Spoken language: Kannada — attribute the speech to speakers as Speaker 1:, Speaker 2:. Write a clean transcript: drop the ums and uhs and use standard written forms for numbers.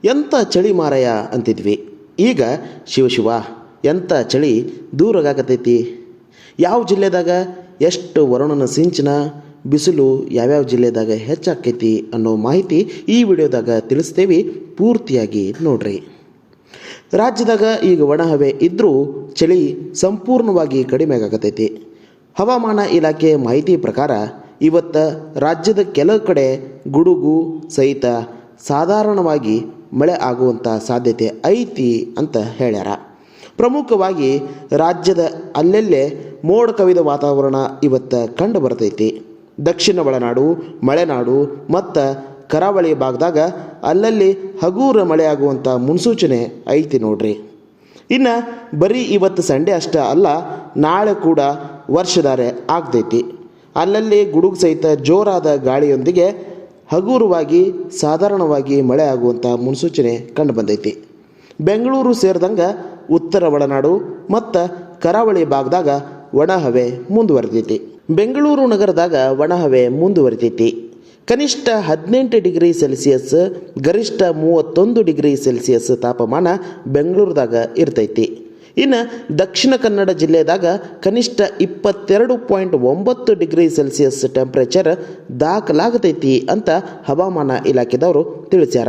Speaker 1: ಎಂಥ ಚಳಿ ಮಾರಾಯ ಅಂತಿದ್ವಿ. ಈಗ ಶಿವ ಎಂಥ ಚಳಿ ದೂರಾಗತೈತಿ. ಯಾವ ಜಿಲ್ಲೆದಾಗ ಎಷ್ಟು ವರುಣನ ಸಿಂಚನ ಬಿಸಿಲು ಯಾವ್ಯಾವ ಜಿಲ್ಲೆದಾಗ ಹೆಚ್ಚಾಕೈತಿ ಅನ್ನೋ ಮಾಹಿತಿ ಈ ವಿಡಿಯೋದಾಗ ತಿಳಿಸ್ತೇವೆ. ಪೂರ್ತಿಯಾಗಿ ನೋಡ್ರಿ. ರಾಜ್ಯದಾಗ ಈಗ ಒಣಹವೆ ಇದ್ದರೂ ಚಳಿ ಸಂಪೂರ್ಣವಾಗಿ ಕಡಿಮೆ ಆಗತೈತಿ. ಹವಾಮಾನ ಇಲಾಖೆ ಮಾಹಿತಿ ಪ್ರಕಾರ ಇವತ್ತು ರಾಜ್ಯದ ಕೆಲವು ಕಡೆ ಗುಡುಗು ಸಹಿತ ಸಾಧಾರಣವಾಗಿ ಮಳೆ ಆಗುವಂಥ ಸಾಧ್ಯತೆ ಐತಿ ಅಂತ ಹೇಳ್ಯಾರ. ಪ್ರಮುಖವಾಗಿ ರಾಜ್ಯದ ಅಲ್ಲೆಲ್ಲೇ ಮೋಡ ಕವಿದ ವಾತಾವರಣ ಇವತ್ತು ಕಂಡು ಬರ್ತೈತಿ. ದಕ್ಷಿಣ ಒಳನಾಡು, ಮಲೆನಾಡು ಮತ್ತು ಕರಾವಳಿ ಭಾಗದಾಗ ಅಲ್ಲಲ್ಲಿ ಹಗೂರ ಮಳೆ ಆಗುವಂಥ ಮುನ್ಸೂಚನೆ ಐತಿ ನೋಡ್ರಿ. ಇನ್ನು ಬರೀ ಇವತ್ತು ಸಂಡೇ ಅಷ್ಟೇ ಅಲ್ಲ, ನಾಳೆ ಕೂಡ ವರ್ಷಧಾರೆ ಆಗ್ತೈತಿ. ಅಲ್ಲಲ್ಲಿ ಗುಡುಗು ಸಹಿತ ಜೋರಾದ ಗಾಳಿಯೊಂದಿಗೆ ಹಗುರವಾಗಿ ಸಾಧಾರಣವಾಗಿ ಮಳೆ ಆಗುವಂಥ ಮುನ್ಸೂಚನೆ ಕಂಡು ಬಂದೈತಿ. ಬೆಂಗಳೂರು ಸೇರಿದಂಗೆ ಉತ್ತರ ಒಳನಾಡು ಮತ್ತು ಕರಾವಳಿ ಭಾಗದಾಗ ಒಣಹವೆ ಮುಂದುವರೆದೈತಿ. ಬೆಂಗಳೂರು ನಗರದಾಗ ಒಣಹವೆ ಮುಂದುವರಿತೈತಿ. ಕನಿಷ್ಠ 18 ಡಿಗ್ರಿ ಸೆಲ್ಸಿಯಸ್, ಗರಿಷ್ಠ 31 ಡಿಗ್ರಿ ಸೆಲ್ಸಿಯಸ್ ತಾಪಮಾನ ಬೆಂಗಳೂರದಾಗ ಇರ್ತೈತಿ. ಇನ್ನು ದಕ್ಷಿಣ ಕನ್ನಡ ಜಿಲ್ಲೆದಾಗ ಕನಿಷ್ಠ 22.9 ಡಿಗ್ರಿ ಸೆಲ್ಸಿಯಸ್ ಟೆಂಪ್ರೇಚರ್ ದಾಖಲಾಗತೈತಿ ಅಂತ ಹವಾಮಾನ ಇಲಾಖೆದವರು ತಿಳಿಸ್ಯಾರ.